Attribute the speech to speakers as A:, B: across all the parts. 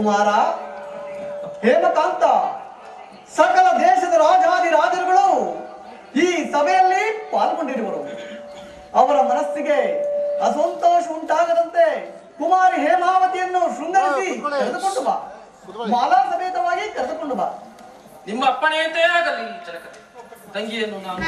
A: ಕುಮಾರ ಹೇಮಕಾಂತ, ಸಕಲ ದೇಶದ ರಾಜಾದಿರಾಜರುಗಳು ಈ ಸಭೆಯಲ್ಲಿ ಪಾಲ್ಗೊಂಡಿರುವರು. ಅವರ ಮನಸ್ಸಿಗೆ ಅಸಂತೋಷ ಉಂಟಾಗದಂತೆ ಕುಮಾರಿ ಹೇಮಾವತಿಯನ್ನು ಶೃಂಗರಿಸಿ ಕರೆದುಕೊಂಡು ಬಾ. ಮಾಲಾ ಸಮೇತವಾಗಿ ಕರೆದುಕೊಂಡು ಬಾ.
B: ನಿಮ್ಮ ಅಪ್ಪಣೆಯಂತೆ ಆಗಲಿ ಜನಕ. ತಂಗಿಯನ್ನು ನಾನು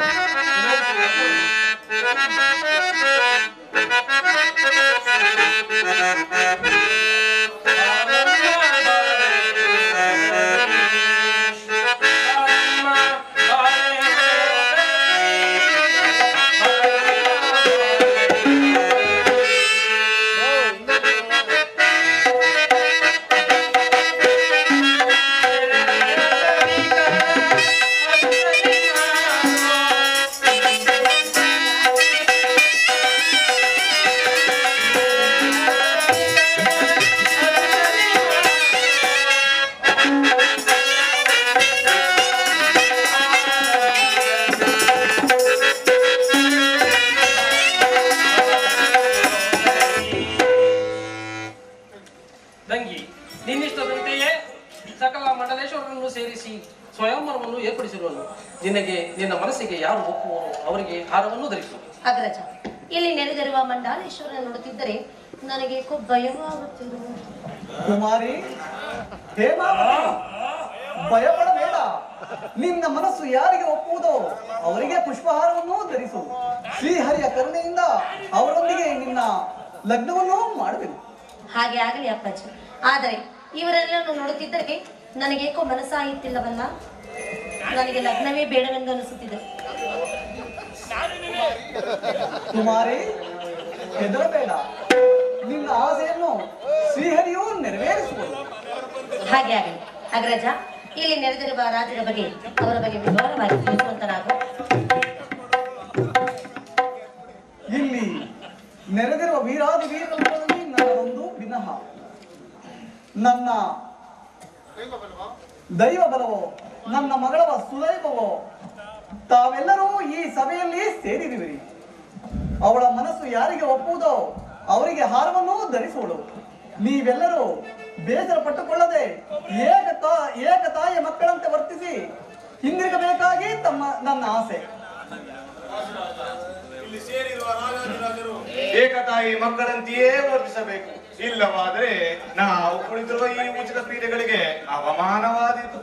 B: ತಂಗಿ, ನಿನ್ನಿಷ್ಟದಂತೆಯೇ ಸಕಲ ಮಂಡಲೇಶ್ವರರನ್ನು ಸೇರಿಸಿ ಸ್ವಯಂವರವನ್ನು ಏರ್ಪಡಿಸಿರುವನು. ನಿನಗೆ ನಿನ್ನ ಮನಸ್ಸಿಗೆ ಯಾರು ಒಪ್ಪುವನು ಅವರಿಗೆ ಹಾರವನ್ನು ಧರಿಸು.
C: ಅಗ್ರಜ, ಇಲ್ಲಿ ನೆರೆದಿರುವ ಮಂಡಲೇಶ್ವರನ ನೋಡುತ್ತಿದ್ದರೆ ನನಗೆ ಭಯವಾಗುತ್ತಿದೆ.
A: ಕುಮಾರಿ ಹೇಮಾವತಿ, ಭಯಪಡಬೇಡ. ನಿನ್ನ ಮನಸ್ಸು ಯಾರಿಗೆ ಒಪ್ಪುವುದೋ ಅವರಿಗೆ ಪುಷ್ಪಹಾರವನ್ನು ಧರಿಸು. ಶ್ರೀಹರಿಯ ಕರುಣೆಯಿಂದ ಅವರೊಂದಿಗೆ ನಿನ್ನ ಲಗ್ನವನ್ನು ಮಾಡಬೇಕು.
C: ಹಾಗೆ ಆಗಲಿ ಅಪ್ಪಾಜಿ. ಆದರೆ ಇವರೆಲ್ಲರನ್ನು ನೋಡುತ್ತಿದ್ದರೆ ನನಗೇಕೋ ಮನಸ್ಸಾಯಿತಿಲ್ಲವಲ್ಲ. ನನಗೆ ಲಗ್ನವೇ ಬೇಡವೆಂದು ಅನಿಸುತ್ತಿದೆ.
A: ಕುಮಾರಿ ಹೆದರಬೇಡ, ನಿನ್ನ ಆಸೆಯನ್ನು ಶ್ರೀಹರಿಯು ನೆರವೇರಿಸುವುದು.
C: ಹಾಗೆ ಆಗಲಿ ಅಗ್ರಜ. ಇಲ್ಲಿ ನೆರೆದಿರುವ ರಾಜರ ಬಗ್ಗೆ ಅವರ ಬಗ್ಗೆ ವಿವರವಾಗಿ ತಿಳಿಸುವಂತನಾಗು.
A: ಇಲ್ಲಿ ನೆರೆದಿರುವ ವೀರಾದಿ ವೀರರಲ್ಲಿ ನನ್ನದೊಂದು ವಿನಃ. ನನ್ನ ದೈವ ಬಲವೋ ನನ್ನ ಮಗಳವ ಸುದೈವವೋ ತಾವೆಲ್ಲರೂ ಈ ಸಭೆಯಲ್ಲಿ ಸೇರಿರುವಿರಿ. ಅವಳ ಮನಸ್ಸು ಯಾರಿಗೆ ಒಪ್ಪುವುದೋ ಅವರಿಗೆ ಹಾರವನ್ನು ಧರಿಸುವಳು. ನೀವೆಲ್ಲರೂ ಬೇಸರ ಪಟ್ಟುಕೊಳ್ಳದೆ ಏಕತಾಯಿಯ ಮಕ್ಕಳಂತೆ ವರ್ತಿಸಿ ಹಿಂದಿರುಗಬೇಕಾಗಿ ನನ್ನ ಆಸೆ.
D: ಇಲ್ಲಿ ಸೇರಿರುವ ರಾಜಾದಿರಾಜರು ಏಕತಾಯಿ ಮಕ್ಕಳಂತೆಯೇ ವರ್ತಿಸಬೇಕು. ಇಲ್ಲವಾದರೆ ನಾವು ಕುಳಿತಿರುವ ಈ ಉಚಿತ ಕ್ರೀಡೆಗಳಿಗೆ ಅವಮಾನವಾದೀತು.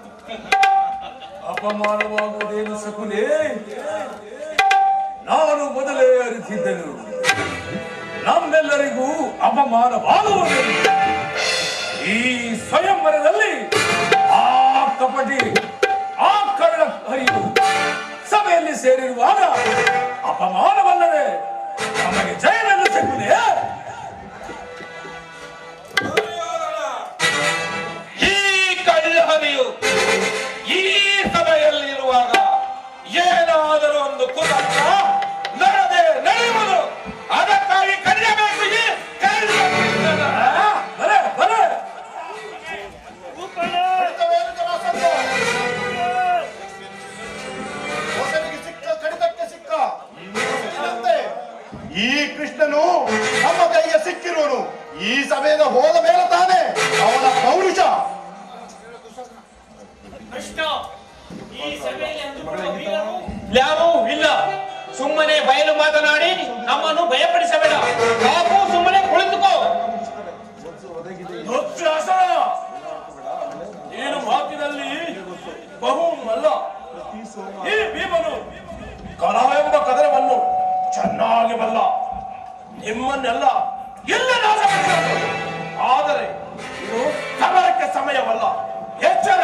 E: ಅಪಮಾನವಾಗುವುದೇನು ಸಕುಲೇ? ನಾನು ಮೊದಲೇ ಅರಿತಿದ್ದೆನು ನಮ್ಮೆಲ್ಲರಿಗೂ ಅಪಮಾನವಾಗುವುದೇನು. ಈ ಸ್ವಯಂವರದಲ್ಲಿ ಆ ಕಪಟಿ ಆ ಕಳ್ಳ ಹರಿಯು ಸಭೆಯಲ್ಲಿ ಸೇರಿರುವಾಗ ಅಪಮಾನವಲ್ಲದೆ ನಮಗೆ ಜಯನನ್ನು ಸಿಗುವುದೇ?
F: ಈ ಕಳ್ಳಹರಿಯು ಈ ಸಭೆಯಲ್ಲಿರುವಾಗ ಏನಾದರೂ ಒಂದು ಕುತಂತ್ರ ನಡೆಯುವುದು. ಅದಕ್ಕಾಗಿ ಕರೆಯಬೇಕು.
D: ಈ ಕೃಷ್ಣನು ನಮ್ಮ ಕೈಗೆ ಸಿಕ್ಕಿರುವನು. ಈ ಸಭೆಯಿಂದ ಹೋದ ಮೇಲೆ ತಾನೇ ಅವನ ಪೌರುಷ.
F: ಯಾರೂ ಇಲ್ಲ. ಸುಮ್ಮನೆ ಬಯಲು ಮಾತನಾಡಿ ನಮ್ಮನ್ನು ಭಯಪಡಿಸಬೇಡ. ನಾವು ಸುಮ್ಮನೆ ಕುಳಿತುಕೋ.
E: ಏನು ಮಾತಿನಲ್ಲಿ ಬಹು ಅಲ್ಲ. ಈ ಭೀಮನು ಕಲಾ ಎಂಬ ಕದರವನ್ನು ಚೆನ್ನಾಗಿ ಬಲ್ಲ. ನಿಮ್ಮನ್ನೆಲ್ಲ ಎಲ್ಲ ನಾಶ ಮಾಡಬಹುದು. ಆದರೆ ಇದು ಸಮರಕ್ಕೆ ಸಮಯವಲ್ಲ. ಎಚ್ಚರ.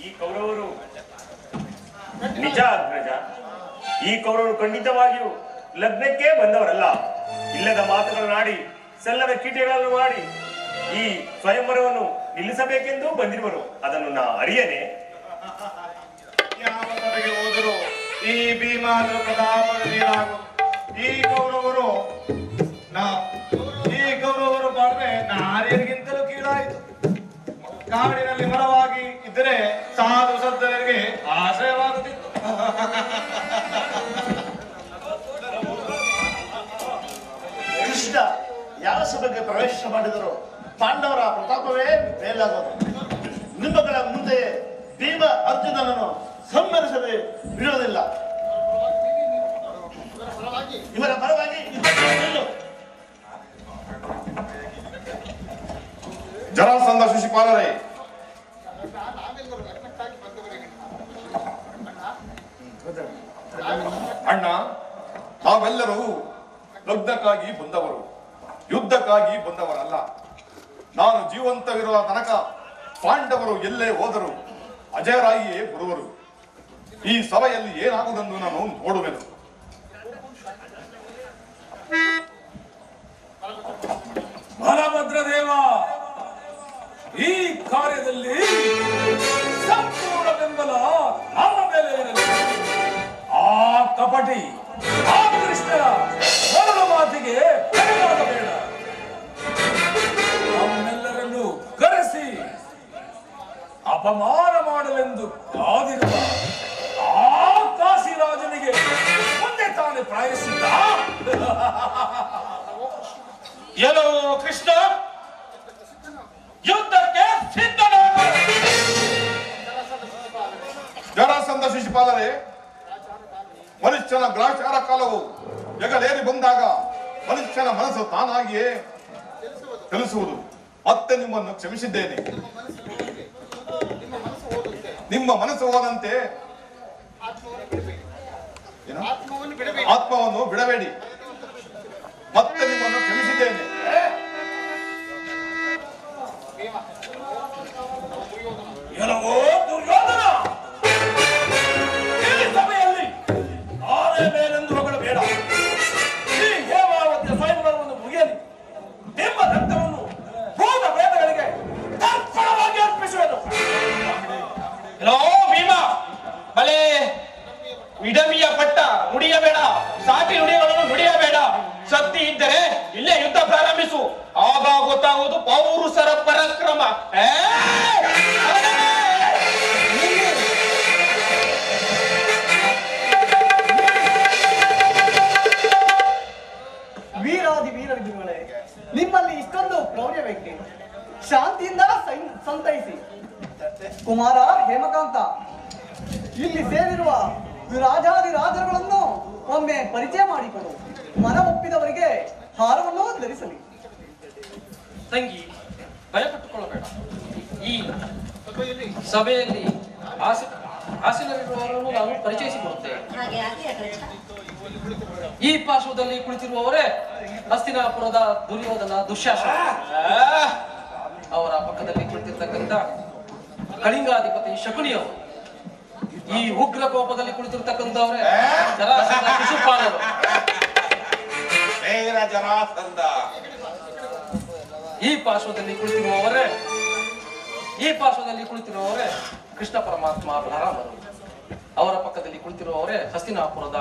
G: ಈ ಕೌರವರು ನಿಜ ಅಗ್ರಜ. ಈ ಕೌರವರು ಖಂಡಿತವಾಗಿಯೂ ಲಗ್ನಕ್ಕೆ ಬಂದವರಲ್ಲ. ಇಲ್ಲದ ಮಾತುಗಳನ್ನಾಡಿ ಸಲ್ಲದ ಕೀಟಗಳನ್ನು ಮಾಡಿ ಈ ಸ್ವಯಂವರವನ್ನು ನಿಲ್ಲಿಸಬೇಕೆಂದು ಬಂದಿರುವರು. ಅದನ್ನು ನಾ ಅರಿಯನೆ.
D: ಯಾವ ಸಭೆಗೆ ಹೋದರೂ ಈ ಭೀಮಾದ್ರ ಪ್ರತಾಪದಲ್ಲಿ ಈ ಕೌರವರು ಬಾಳ್ವೆ ನಾರಿಯರಿಗಿಂತಲೂ ಕೀಳಾಯಿತು. ಕಾಡಿನಲ್ಲಿ ಮರವಾಗಿ ಇದ್ದರೆ ಸಾಧು ಸಜ್ಜನರಿಗೆ ಆಶ್ರಯವಾಗುತ್ತಿತ್ತು.
H: ಮಾಡಿದರು ಪಾಂಡವರ ಪ್ರತಾಪವೇ ಮೇಲಾಗೋದು. ನಿಮ್ಮಗಳ ಮುಂದೆ ಭೀಮ ಅರ್ಜುನನನ್ನು ಸಂಹರಿಸದೆ ಬಿಡುವುದಿಲ್ಲ. ಇವರ ಪರವಾಗಿ
D: ಜರಾಸಂಧ ಶಿಶುಪಾಲರೇ, ಅಣ್ಣ, ನಾವೆಲ್ಲರೂ ಲಗ್ನಕ್ಕಾಗಿ ಬಂದವರು, ಯುದ್ಧಕ್ಕಾಗಿ ಬಂದವರಲ್ಲ. ನಾನು ಜೀವಂತವಿರುವ ತನಕ ಪಾಂಡವರು ಎಲ್ಲೇ ಹೋದರು ಅಜಯರಾಗಿಯೇ ಬರುವರು. ಈ ಸಭೆಯಲ್ಲಿ ಏನಾಗುವುದೆಂದು ನಾನು ನೋಡುವೆನು.
E: ಬಲಭದ್ರದೇವ, ಈ ಕಾರ್ಯದಲ್ಲಿ ಸಂಪೂರ್ಣ ಬೆಂಬಲ ನಮ್ಮ ಮೇಲೆ ಇರಲಿ. ಆ ಕಪಟಿ ಆ ಕೃಷ್ಣರ ಹೊರಡು ಮಾತಿಗೆ ಬೆಳೆದಾಗಬೇಡ. ನಮ್ಮೆಲ್ಲರನ್ನು ಕರೆಸಿ ಅಪಮಾನ ಮಾಡಲೆಂದು ಕಾದಿರುವ ಆ ಕಾಶಿರಾಜನಿಗೆ ಮುಂದೆ ತಾನೇ ಪ್ರಾಯಿಸಿದ್ದ.
F: ಏನೋ ಕೃಷ್ಣ, ಯುದ್ಧಕ್ಕೆ ಸಿದ್ಧನಾಗ.
D: ಜರಾಸಂಧ ಶಿಶುಪಾಲರೇ, ಮನುಷ್ಯನ ಗ್ರಾಚಾರ ಕಾಲವು ಜಗಲೇರಿ ಬಂದಾಗ ಮನುಷ್ಯನ ಮನಸ್ಸು ತಾನಾಗಿಯೇ ತಿಳಿಸುವುದು. ಮತ್ತೆ ನಿಮ್ಮನ್ನು ಕ್ಷಮಿಸಿದ್ದೇನೆ. ನಿಮ್ಮ ಮನಸ್ಸು ಹೋದಂತೆ ಆತ್ಮವನ್ನು ಬಿಡಬೇಡಿ. ಮತ್ತೆ ನಿಮ್ಮನ್ನು ಕ್ಷಮಿಸಿದ್ದೇನೆ.
E: ಏನವೋ ದುರ್ಯೋಧನ, ಈ ಸಭೆಯಲ್ಲಿ ಆನೆ ಮೇಲೆಂದು ಹೊಗಳಬೇಡ. ಈ ಹೇಮಾವತಿಯ ಸ್ವಯಂವರವನ್ನು ಮುಗಿಯಲಿ. ನಿಮ್ಮ ರಕ್ತವನ್ನು ಭೂತ ಪ್ರೇತಗಳಿಗೆ ತರ್ಪಣವಾಗಿ ಅರ್ಪಿಸುವೆನು.
F: ಏನೋ ಭೀಮ, ಬಲೆ ವಿಡಮಿಯ ಪಟ್ಟ ನುಡಿಯಬೇಡ, ಸಾಟಿ ನುಡಿಗಳನ್ನು ನುಡಿಯಬೇಡ. ಶಕ್ತಿ ಇದ್ದರೆ ಇಲ್ಲೇ ಯುದ್ಧ ಪ್ರಾರಂಭಿಸು. ಆಗ ಗೊತ್ತಾಗುವುದು ಪೌರುಷರ ಪರಾಕ್ರಮ.
A: ವೀರಾದಿ ವೀರರಿಗಳೇ, ನಿಮ್ಮಲ್ಲಿ ಇಷ್ಟೊಂದು ಕ್ರೌರ್ಯವೇಕೆ? ಶಾಂತಿಯಿಂದ ಸಂತೈಸಿ. ಕುಮಾರ ಹೇಮಕಾಂತ, ಇಲ್ಲಿ ಸೇರಿರುವ ರಾಜಾದಿ ರಾಜರುಗಳನ್ನು ಒಮ್ಮೆ ಪರಿಚಯ ಮಾಡಿಕೊಡು. ಮನ ಒಪ್ಪಿದವರಿಗೆ ಹಾರವನ್ನು ಧರಿಸಲಿ.
B: ತಂಗಿ, ಭಯಪಟ್ಟುಕೊಳ್ಳಬೇಡ. ಈ ಸಭೆಯಲ್ಲಿ ಆಸೀನರಿರುವವರನ್ನು ನಾನು ಪರಿಚಯಿಸಿಕೊಡುತ್ತೇನೆ.
C: ಹಾಗೆ ಆಗಲಿ ಅಗ್ರಜ.
B: ಈ ಪಾರ್ಶ್ವದಲ್ಲಿ ಕುಳಿತಿರುವವರೇ ಹಸ್ತಿನಾಪುರದ ದುರ್ಯೋಧನ, ದುಶ್ಯಾಸನ. ಅವರ ಪಕ್ಕದಲ್ಲಿ ಕುಳಿತಿರ್ತಕ್ಕಂಥ ಕಳಿಂಗಾಧಿಪತಿ ಶಕುನಿಯವರು. ಈ ಉಗ್ರ ಕೋಪದಲ್ಲಿ ಕುಳಿತಿರ್ತಕ್ಕಂಥವರೇ ಜರಾಸಂಧ ಶಿಶುಪಾಲರು. ಈ ಪಾರ್ಶ್ವದಲ್ಲಿ ಕುಳಿತಿರುವವರೇ ಕೃಷ್ಣ ಪರಮಾತ್ಮ ಬಲರಾಮರು. ಅವರ ಪಕ್ಕದಲ್ಲಿ ಕುಳಿತಿರುವವರೇ ಹಸ್ತಿನಾಪುರದ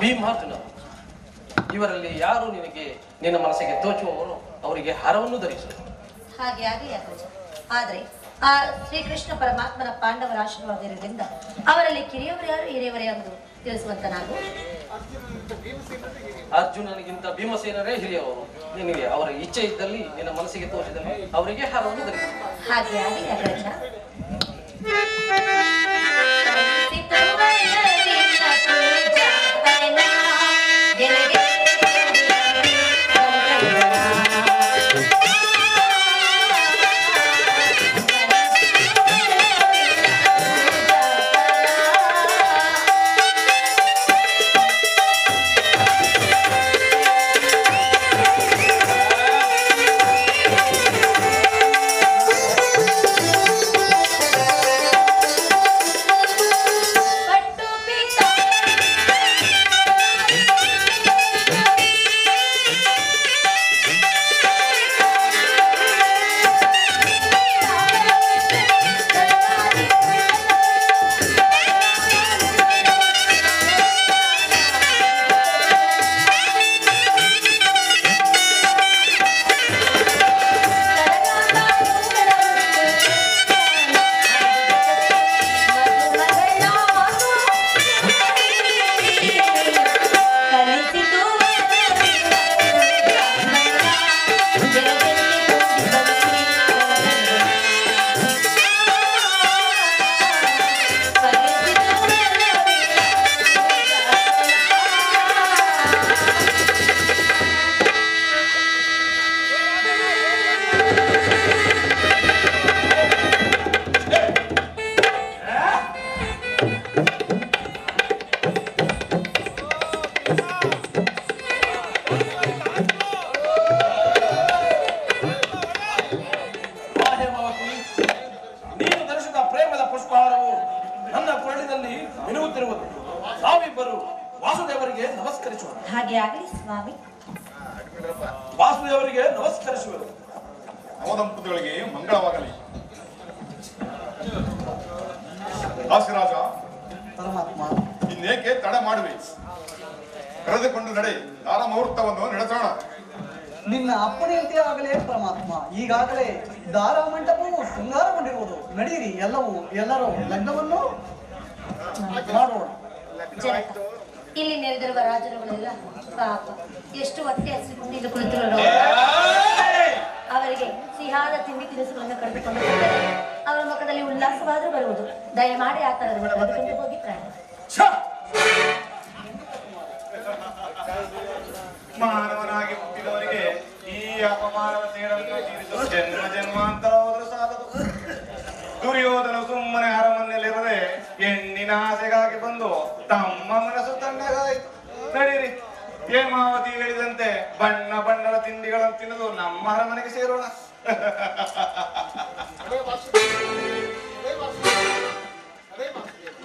B: ಭೀಮಾರ್ಜುನರು. ಇವರಲ್ಲಿ ಯಾರು ನಿನ್ನ ಮನಸ್ಸಿಗೆ ತೋಚುವವರು ಅವರಿಗೆ ಹಾರವನ್ನು ಧರಿಸು.
C: ಹಾಗೆ ಆಗಲಿ ಅಗ್ರಜ. ಆದ್ರೆ ಆ ಶ್ರೀಕೃಷ್ಣ ಪರಮಾತ್ಮನ ಪಾಂಡವರ ಆಶೀರ್ವಾದ ಇರೋದ್ರಿಂದ ಅವರಲ್ಲಿ ಕಿರಿಯವರು ಯಾರು, ಹಿರಿಯವರು ಎಂದು ತಿಳಿಸುವಂತ ನಾವು.
B: ಅರ್ಜುನನಿಗಿಂತ ಭೀಮಸೇನರೇ ಹಿರಿಯವರು. ನಿನಗೆ ಅವರ ಇಚ್ಛೆ ಇದ್ದಲ್ಲಿ, ನಿನ್ನ ಮನಸ್ಸಿಗೆ ತೋಚಿದಲ್ಲಿ ಅವರಿಗೆ ಹಾರವನ್ನು ಧರಿಸು.
C: ಹಾಗೆ ಆಗಲಿ ಅಗ್ರಜ.
E: ಮನದಲ್ಲಿ ಮಿನುಗುತ್ತಿರುವುದು. ನಾವಿಬ್ಬರು ವಾಸುದೇವರಿಗೆ ನಮಸ್ಕರಿಸುವರು.
C: ಹಾಗೆ ಆಗಲಿ ಸ್ವಾಮಿ.
E: ವಾಸುದೇವರಿಗೆ ನಮಸ್ಕರಿಸುವರು.
D: ನವದಂಪತಿಗಳಿಗೆ ಮಂಗಳವಾಗಲಿ. ಕಾಶಿರಾಜ,
A: ಪರಮಾತ್ಮ,
D: ಇನ್ನೇಕೆ ತಡ ಮಾಡುವೆ? ಕರೆದುಕೊಂಡು ನಡೆ, ದಾರ ಮುಹೂರ್ತವನ್ನು ನಡೆಸೋಣ.
A: ನಿನ್ನ ಅಪ್ಪಣೆಯಂತೆ ಆಗಲೇ ಪರಮಾತ್ಮ. ಈಗಾಗಲೇ ದಾರ ಮಂಟಪವು ಶೃಂಗಾರಗೊಂಡಿರುವುದು. ನಡೆಯಿರಿ, ಎಲ್ಲರೂ ಲಗ್ನವನ್ನು ಮಾಡೋಣ.
C: ಜನಕ, ಇಲ್ಲಿ ನೆರೆದಿರುವ ರಾಜರುಗಳೆಲ್ಲ ಪಾಪ ಎಷ್ಟು ಹೊಟ್ಟೆ ಹಸಿಕೊಂಡು ಕುಳಿತಿರೋ ಅವರಿಗೆ ಸಿಹಿಯಾದ ತಿಂಡಿ ತಿನಿಸುಗಳನ್ನು ಕರೆದುಕೊಂಡು ಹೋದರೆ ಅವರ ಮುಖದಲ್ಲಿ ಉಲ್ಲಾಸವಾದರೂ ಬರುವುದು. ದಯಮಾಡಿ ಆ ತರದಲ್ಲಿ ಕರೆದುಕೊಂಡು ಹೋಗಿದ್ದಾರೆ.
D: ಮಾನವನಾಗಿ ಹುಟ್ಟಿದವರಿಗೆ ಈ ಅಪಮಾನದ ಸೇಡನ್ನು ತೀರಿಸಲು ಜನ್ಮ ಜನ್ಮಾಂತರ ಹೋದರೂ ಸಾಲದು. ದುರ್ಯೋಧನ ಸುಮ್ಮನೆ ಅರಮನೆಯಲ್ಲಿರದೆ ಹೆಣ್ಣಿನ ಆಸೆಗಾಗಿ ಬಂದು ತಮ್ಮ ಮನಸ್ಸು ತಣ್ಣಗಾಯಿತು. ನಡೀರಿ, ಹೇಮಾವತಿ ಹೇಳಿದಂತೆ ಬಣ್ಣ ಬಣ್ಣದ ತಿಂಡಿಗಳನ್ನು ತಿನ್ನಲು ನಮ್ಮ ಅರಮನೆಗೆ ಸೇರೋಣ.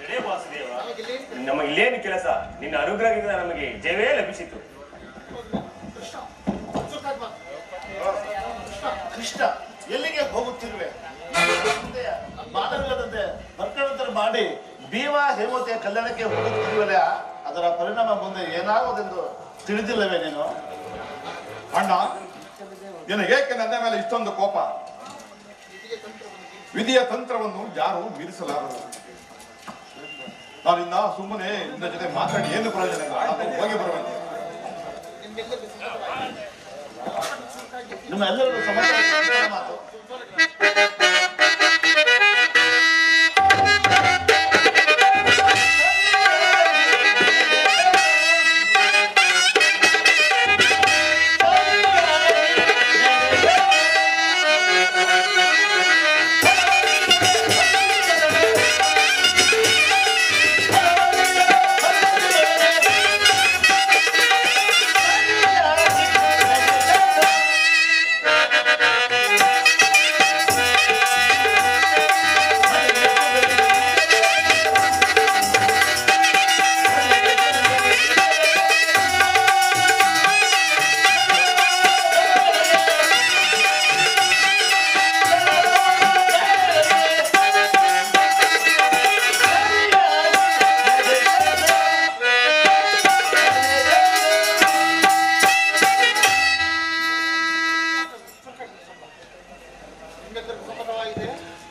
G: ಎಡೆ ವಾಸುದೇವ, ನಮ್ಮ ಇಲ್ಲೇನು ಕೆಲಸ? ನಿನ್ನ ಅನುಗ್ರಹದಿಂದ ನಮಗೆ ಜಯವೇ ಲಭಿಸಿತು.
H: ಕೃಷ್ಣ, ಎಲ್ಲಿಗೆ ಹೋಗುತ್ತಿರುವೆ? ಮಾನವಿಲ್ಲದಂತೆ ಮಕ್ಕಳಂತರ ಮಾಡಿ ಭೀಮ ಹೇಮತೆಯ ಕಲ್ಯಾಣಕ್ಕೆ ಹೋಗುತ್ತಿರುವಲ್ಲ, ಅದರ ಪರಿಣಾಮ ಮುಂದೆ ಏನಾಗುವುದೆಂದು ತಿಳಿದಿಲ್ಲವೇ ನೀನು?
D: ಅಣ್ಣ, ನಿನಗೇಕೆ ನನ್ನ ಮೇಲೆ ಇಷ್ಟೊಂದು ಕೋಪ? ವಿಧಿಯ ತಂತ್ರವನ್ನು ಯಾರು ಮೀರಿಸಲಾರರು. ನಾನಿಂದ ಸುಮ್ಮನೆ ನಿನ್ನ ಜೊತೆ ಮಾತಾಡಿ ಏನು ಪ್ರಯೋಜನ ಇಲ್ಲ. ನಾನು ಹೋಗಿ ಬರುವಂತೆ.
H: ನಿಮ್ಮ ಎಲ್ಲರಿಗೂ ಸಮಾಧಾನ ಮಾತು.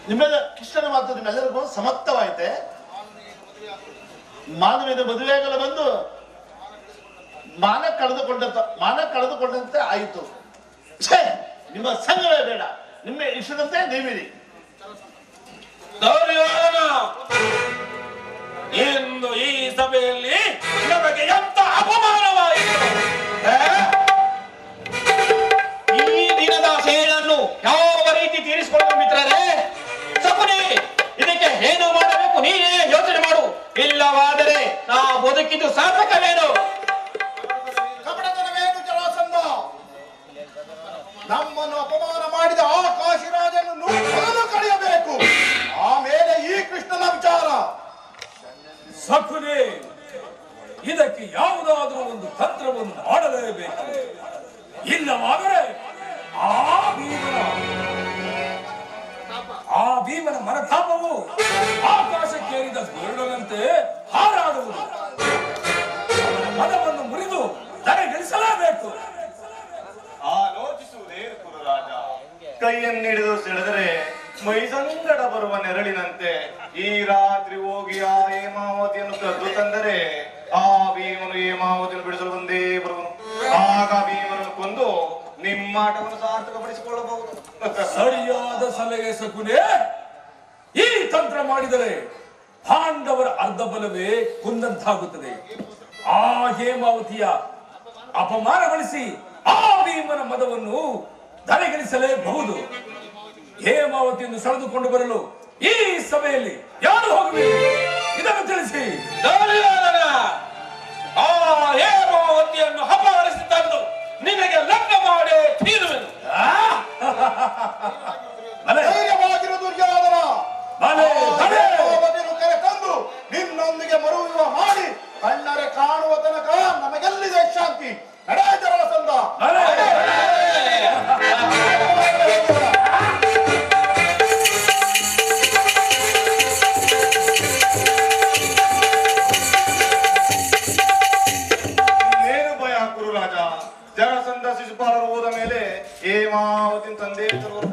H: ನಿಮ್ಮೆಲ್ಲ ಕೃಷ್ಣನ ಮಾತು ನಿಮ್ಮೆಲ್ಲರಿಗೂ ಸಮರ್ಥವಾಯಿತೆ. ಮಾನವಿನ ಮದುವೆಯಾಗಲು ಬಂದು ಮಾನ ಕಳೆದುಕೊಂಡಂತೆ ಆಯಿತು. ನಿಮ್ಮ ಸಂಘವೇ ಬೇಡ, ನಿಮ್ಮ ಇಷ್ಟದಂತೆ ನೀವಿರಿ.
E: ಇಂದು ಈ ಸಭೆಯಲ್ಲಿ ನಮಗೆ ಎಂತ ಅಪಮಾನವಾಯಿತು!
F: ಈ ದಿನದ ಸೇಡನ್ನು ಯಾವ ರೀತಿ ತೀರಿಸಿಕೊಳ್ಳುವ ಮಿತ್ರರೇ? ಸಪುನಿ, ಇದಕ್ಕೆ ಏನು ಮಾಡಬೇಕು ನೀನೇ ಯೋಚನೆ ಮಾಡು. ಇಲ್ಲವಾದರೆ ನಾ ಬದುಕಿದ್ದು ಸಾರ್ಥಕವೇನು?
D: ಕಪಟತನವೇನು ಜರಾಸಂಧ? ನಮ್ಮನ್ನು ಅಪಮಾನ ಮಾಡಿದ ಆ ಕಾಶಿರಾಜನನ್ನು ಮೊದಲು ಕಳೆಯಬೇಕು, ಆಮೇಲೆ ಈ ಕೃಷ್ಣನ ವಿಚಾರ.
E: ಸಖುನೆ, ಇದಕ್ಕೆ ಯಾವುದಾದ್ರೂ ಒಂದು ತಂತ್ರವನ್ನು ಮಾಡಲೇಬೇಕು. ಇಲ್ಲವಾದರೆ ಆ ಭೀಮನ ಮನತಾಪವು ಆಕಾಶಕ್ಕೇರಿದ ಗರುಡನಂತೆ ಹಾರಾಡುವುದು. ಅವನ ಮನವನ್ನು ಮುರಿದು ತಡೆಗಳಿಸಲೇಬೇಕು.
D: ಆಲೋಚಿಸುವುದೇನು ಕುರುರಾಜ? ಕೈಯನ್ನಿಡಿದು ಸೆಳೆದರೆ ಮೈಸಂಗಡ ಬರುವ ನೆರಳಿನಂತೆ ಈ ರಾತ್ರಿ ಹೋಗಿ ಆ ಹೇಮಾವತಿಯನ್ನು ಕದ್ದು ತಂದರೆ ಆ ಭೀಮನು ಹೇಮಾವತಿಯನ್ನು ಬಿಡಿಸಲು ಬಂದೇ ಬರುವನು. ಆಗ ಭೀಮನನ್ನು ಕೊಂದು ನಿಮ್ಮಾಟವನ್ನು ಸಾರ್ಥಕಪಡಿಸಿಕೊಳ್ಳಬಹುದು.
E: ಸರಿಯಾದ ಸಲಹೆ ಸಕುನೆ. ಈ ತಂತ್ರ ಮಾಡಿದರೆ ಪಾಂಡವರ ಅರ್ಧ ಬಲವೇ ಕುಂದಂತಾಗುತ್ತದೆ. ಆ ಹೇಮಾವತಿಯ ಅಪಮಾನಗೊಳಿಸಿ ಆ ಭೀಮನ ಮದವನ್ನು ಧರೆಗಳಿಸಲೇಬಹುದು. ಹೇಮಾವತಿಯನ್ನು ಸೆಳೆದುಕೊಂಡು ಬರಲು ಈ ಸಭೆಯಲ್ಲಿ ಯಾರು ಹೋಗಬೇಕು? ಇದನ್ನು ತಿಳಿಸಿ.
F: ಆ ಹೇಮಾವತಿಯನ್ನು ಅಪಹರಿಸಿ ತಂದು ನಿನಗೆ ಲಗ್ನ ಮಾಡಿ ತೀರುವೆನು.
D: ಧೈರ್ಯವಾಗಿರು ದುರ್ಯೋಧನ.
E: ಭಲೆ, ಭಲೆ.
D: ಕರೆ ತಂದು ನಿನ್ನ
H: ದೇವಿಗೆ ಮರುವಿವ ಮಾಡಿ ಕಣ್ಣರೆ ಕಾಣುವ ತನಕ ನಮಗೆಲ್ಲಿದೆ ಶಾಂತಿ. ನಡೆ ಜರಾಸಂಧ.
D: ಇನ್ನೇನು ಭಯ ಕುರು ರಾಜ. ಜರಾಸಂಧ ಶಿಶುಪಾಲರು ಹೋದ ಮೇಲೆ ಹೇಮಾವತಿ ತಂದೆ ತರುವರು.